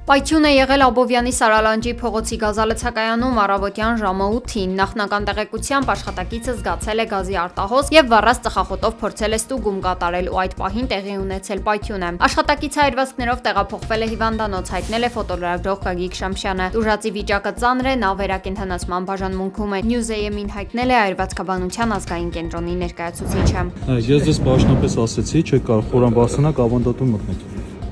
Պայթյուն է եղել Աբովյանի Սարալանջի փողոցի գազալցակայանում առավոտյան ժամը 8-ին։ Նախնական տեղեկությամբ աշխատակիցը զգացել է գազի արտահոս եւ վառած ծխախոտով փորձել է ստուգում կատարել ու այդ պահին տեղի ունեցել պայթյունը։ Աշխատակիցը այրվածքներով տեղափոխվել է հիվանդանոց, հայտնել է ֆոտոլրագրող Գագիկ Շամշյանը։ Տուժածի վիճակը ծանր է, նա վերակենդանացման բաժանմունքում է։ Նյուզեյեմին հայտնել է այրվածքաբանության ազգային կենտրոնի ներկայացուցիչը։ Ես ձեզ պաշտոնապես ասեցի, չեք կարող խորան բարձրանաք ավանդատուն մտնեք։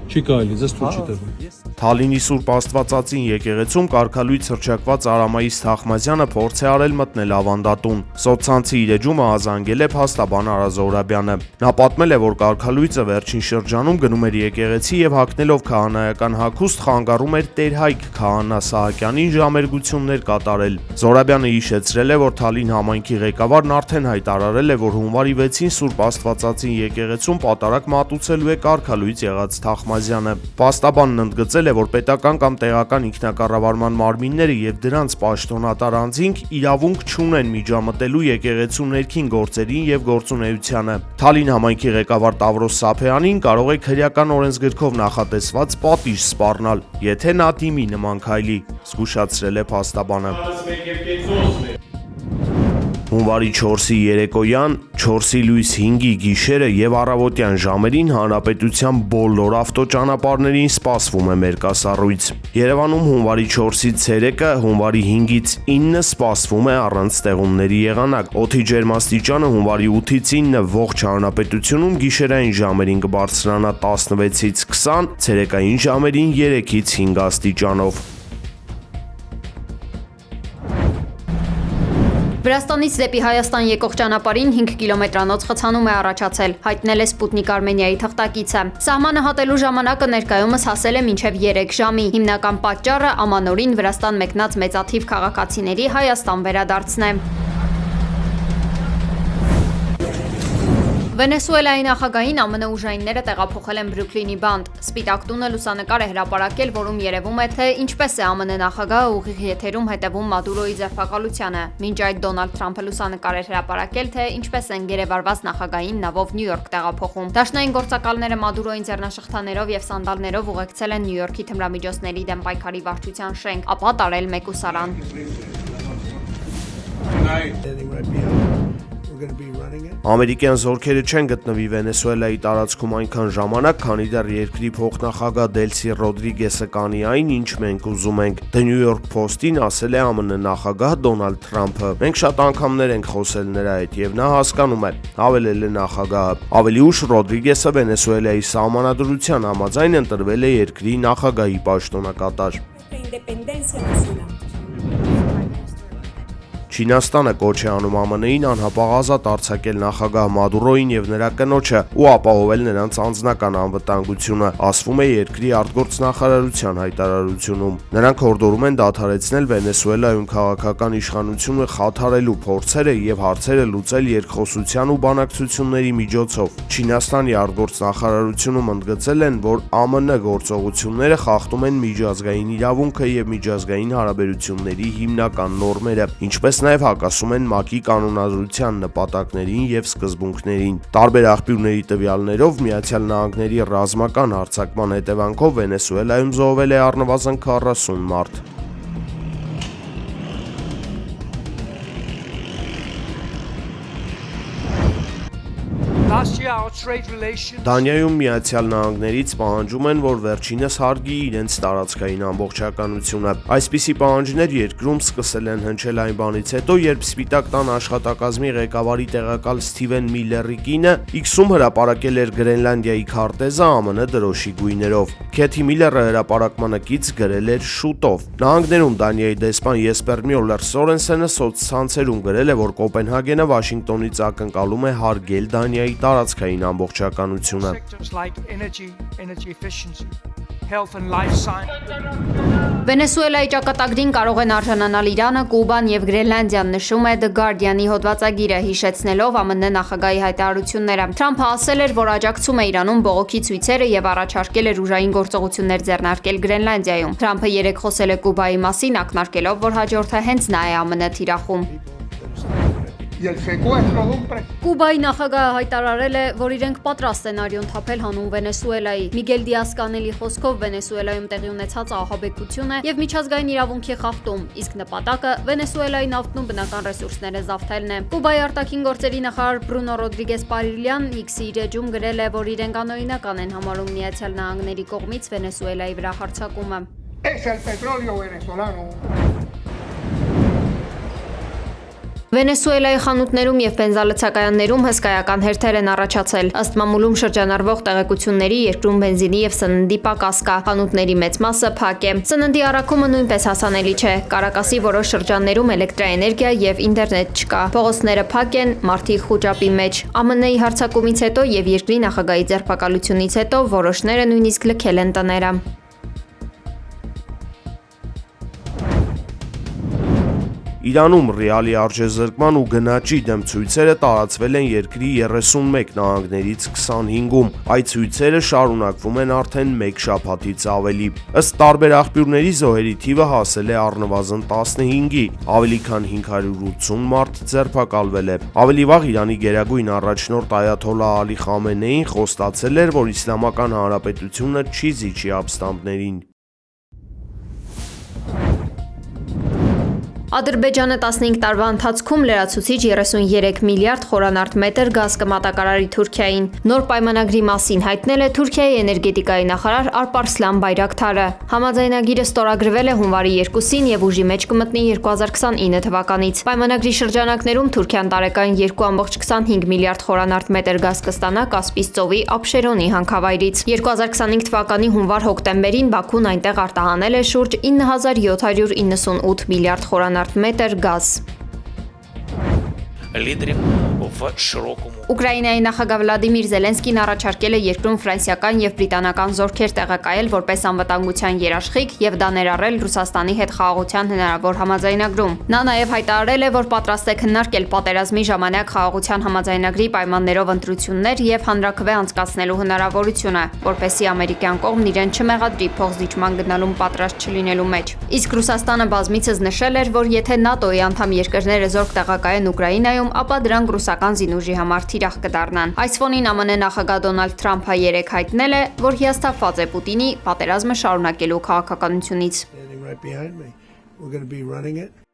Չի կարելի, ձեզ թույլ չի տրվում։ Թալինի Սուրբ Աստվածածին եկեղեցում կարգալույց հռչակված Արամայիս Թախմազյանը փորձ է արել մտնել ավանդատուն։ Սոցցանցի իր էջում ահազանգել է փաստաբան Արա Զոհրաբյանը։ Նա պատմել է, որ կարգալույցը վերջին շրջանում գնում էր եկեղեցի եւ հագնելով քահանայական հագուստ խանգարում էր Տեր Հայկ քահանա Սահակյանին ժամերգություններ կատարել։ Զոհրաբյանը հիշեցրել է, որ Թալին համայնքի ղեկավարն արդեն հայտարարել է, որ հունվարի 6-ին Սուրբ Աստվածածին եկեղեցում պատարագ մատուցելու է կարգալույց եղած Թախմազյանը։ Փաստաբանն ընդգծել է, որ պետական կամ տեղական ինքնակառավարման մարմինները եւ դրանց պաշտոնատար անձինք իրավունք չունեն միջամտելու եկեղեցու ներքին գործերին եւ գործունեությանը։ Թալին համայնքի ղեկավար Տավրոս Սափեյանին կարող է քրեական օրենսգրքով նախատեսված պատիժ սպառնալ, եթե նա դիմի նման քայլի, զգուշացրել է փաստաբանը։ Հունվարի 4-ի երեկոյան, 4-ի լույս 5-ի գիշերը եւ առավոտյան ժամերին հանրապետության բոլոր ավտոճանապարհներին սպասվում է մերկասառույց։ Երևանում հունվարի 4-ից ցերեկը, հունվարի 5-ից 9-ը սպասվում է առանց ստեղումների եղանակ։ Օդի ջերմաստիճանը հունվարի 8-ից 9-ը ողջ հանրապետությունում գիշերային ժամերին կբարձրանա 16-ից 20, ցերեկային ժամերին 3-ից 5 աստիճանով։ Վրաստանից դեպի Հայաստան եկող ճանապարհին 5 կիլոմետրանոց խցանում է առաջացել, հայտնել է Սպուտնիկ Արմենիայի թղթակիցը։ Սահմանը հատելու ժամանակը ներկայումս հասել է մինչև 3 ժամի։ Հիմնական պատճառը ամանորին Վրաստան մեկնած մեծաթիվ քաղաքացիների Հայաստան վերադարձն է։ Վենեսուելայի նախագահին ԱՄՆ ուժայինները տեղափոխել են Բրուքլինի բանտ։ Սպիտակ տունը լուսանկար է հրապարակել, որում երևում է, թե ինչպես է ԱՄՆ նախագահը ուղիղ եթերում հետևում Մադուրոյի ձերբակալությանը։ Մինչ այդ Դոնալդ Թրամփը լուսանկար էր հրապարակել, թե ինչպես են գերեվարված նախագահին նավով Նյու Յորք տեղափոխում։ Դաշնային գործակալները Մադուրոյին ձեռնաշղթաներով եւ սանդալներով ուղեկցել են Նյու Յորքի թմրամիջոցների դեմ պայքարի վարչության շենք, ապա տարել մեկուսարան։ Ամերիկյան զորքերը չեն գտնվի Վենեսուելայի տարածքում այնքան ժամանակ, քանի դեռ երկրի փոխնախագահ Դելսի Ռոդրիգեսը կանի այն, ինչ մենք ուզում ենք։ The New York Post-ին ասել է ԱՄՆ նախագահ Դոնալդ Թրամփը։ Մենք շատ անգամներ ենք խոսել նրա հետ եւ նա հասկանում է, հավելել է նախագահը։ Ավելի ուշ Ռոդրիգեսը Վենեսուելայի սահմանադրության համաձայն ընտրվել է երկրի նախագահի պաշտոնակատար։ Չինաստանը կոչ է անում ԱՄՆ-ին անհապաղ ազատ արձակել նախագահ Մադուրոյին եւ նրա կնոջը ու ապահովել նրանց անձնական անվտանգությունը, ասվում է երկրի արտգործնախարարության հայտարարությունում։ Նրանք հորդորում են դադարեցնել Վենեսուելայում քաղաքական իշխանությունը խաթարելու փորձերը եւ հարցերը լուծել երկխոսության ու բանակցությունների միջոցով։ Չինաստանի արտգործնախարարությունում ընդգծել են, որ ԱՄՆ գործողությունները խախտում են միջազգային իրավունքը եւ միջազգային հարաբերությունների հիմնական նորմերը, ինչպես նաև հակասում են ՄԱԿ-ի կանոնադրության նպատակներին եւ սկզբունքներին։ Տարբեր աղբյուրների տվյալներով Միացյալ Նահանգների ռազմական հարձակման հետևանքով Վենեսուելայում զոհվել է առնվազն 40 մարդ։ Դանիայում Միացյալ Նահանգներից պահանջում են, որ վերջինս հարգի իրենց տարածքային ամբողջականությունը։ Այսպիսի պահանջներ երկրում սկսել են հնչել այն բանից հետո, երբ Սպիտակ տան աշխատակազմի ղեկավարի տեղակալ Սթիվեն Միլլերի կինը X-ում հրապարակել էր Գրենլանդիայի քարտեզը ԱՄՆ դրոշի գույներով։ Քեթի Միլլերը հրապարակմանը կից գրել էր շուտով։ Նահանգներում Դանիայի դեսպան Եսպեր Մյոլլեր Սորենսենը սոցցանցերում գրել է, որ Կոպենհագենը Վաշինգտոնից ակնկալում է հարգել Դանիայի տարածքային ամբողջականությունը։ Վենեսուելայի ճակատագրին կարող են արժանանալ Իրանը, Կուբան եւ Գրենլանդիան, նշում է The Guardian-ի հոդվածագիրը, հիշեցնելով ԱՄՆ նախագահի հայտարարությունները։ Թրամփը ասել էր, որ աջակցում է Իրանում բողոքի ցույցերը եւ առաջարկել էր ուժային գործողություններ ձեռնարկել Գրենլանդիայում։ Թրամփը երեկ խոսել է Կուբայի մասին, ակնարկելով, որ հաջորդը հենց նա է ԱՄՆ թիրախում։ y el secuestro de un presidente. Կուբայի նախագահը հայտարարել է, որ իրենք պատրաստ են արյուն թափել հանուն Վենեսուելայի։ Միգել Դիաս-Կանելի խոսքով Վենեսուելայում տեղի ունեցած ահաբեկությունը եւ միջազգային իրավունքի խախտում, իսկ նպատակը Վենեսուելայի նավթն ու բնական ռեսուրսները զավթելն է։ Կուբայի արտաքին գործերի նախարար Բրունո Ռոդրիգես Պարիլյան X-ի իր էջում գրել է, որ իրենք անօրինական են համարում Միացյալ Նահանգների կողմից Վենեսուելայի վրա հարձակումը։ Es el petróleo venezolano. Վենեսուելայի խանութներում եւ բենզալցակայաններում հսկայական հերթեր են առաջացել։ Ըստ մամուլում շրջանառվող տեղեկությունների երկրում բենզինի եւ սննդի պակաս կա, խանութների մեծ մասը փակ է։ Սննդի առաքումը նույնպես հասանելի չէ։ Կարակասի որոշ շրջաններում էլեկտրաէներգիա եւ ինտերնետ չկա։ Փողոցները փակ են, մարդիկ խուճապի մեջ։ ԱՄՆ-ի հարձակումից հետո եւ երկրի նախագահի ձերբակալությունից հետո որոշները նույնիսկ լքել են տները։ Իրանում ռեալի արժեզրկման ու գնաճի դեմ ցույցերը տարածվել են երկրի 31 նահանգներից 25-ում։ Այդ ցույցերը շարունակվում են արդեն 1 շաբաթից ավելի։ Ըստ տարբեր աղբյուրների զոհերի թիվը հասել է առնվազն 15-ի, ավելի քան 580 մարդ ձերբակալվել է։ Ավելի վաղ Իրանի գերագույն առաջնորդ Այաթոլլահ Ալի Խամենեին խոստացել էր, որ Իսլամական Հանրապետությունը չի զիջի ապստամբներին։ Ադրբեջանը 15 տարվա ընթացքում լրացուցիչ 33 միլիարդ խորանարդ մետր գազ կմատակարարի Թուրքիային։ Նոր պայմանագրի մասին հայտնել է Թուրքիայի էներգետիկայի նախարար Ալպարսլան Բայրակթարը։ Համաձայնագիրը ստորագրվել է հունվարի 2-ին եւ ուժի մեջ կմտնի 2029 թվականից։ Պայմանագրի շրջանակներում Թուրքիան տարեկան 2.25 միլիարդ խորանարդ մետր գազ կստանա Կասպից ծովի Աբշերոնի հանքավայրից։ 2025 թվականի հունվար-հոկտեմբերին Բաքուն այնտեղ արտահանել է շուրջ 9798 միլիարդ խորանարդ մետր գազ։ Лидерів в широкому. Ուկրաինայի նախագահ Վլադիմիր Զելենսկին առաջարկել է երկրում ֆրանսիական եւ բրիտանական զորքեր տեղակայել որպես անվտանգության երաշխիք եւ դա ներառել Ռուսաստանի հետ խաղաղության հնարավոր համաձայնագրում։ Նա նաեւ հայտարարել է, որ պատրաստ է քննարկել պատերազմի ժամանակ խաղաղության համաձայնագրի պայմաններով ընտրություններ եւ հանրաքվե անցկացնելու հնարավորությունը, որպեսզի ամերիկյան կողմն իրեն չմեղադրի փոխզիջման գնալուն պատրաստ չլինելու մեջ։ Իսկ Ռուսաստանը բազմիցս նշել էր, որ եթե ՆԱՏՕ-ի անդամ երկրները զորք տեղակայեն Ուկրաինայում, ապա դրանք ռուսական զինուժի համար թիրախ կդառնան։ Այս ֆոնին ԱՄՆ նախագահ Դոնալդ Թրամփը երեկ հայտնել է, որ հիասթափված է Պուտինի պատերազմը շարունակելու քաղաքականությունից։ Standing right behind me. We're going to be running it.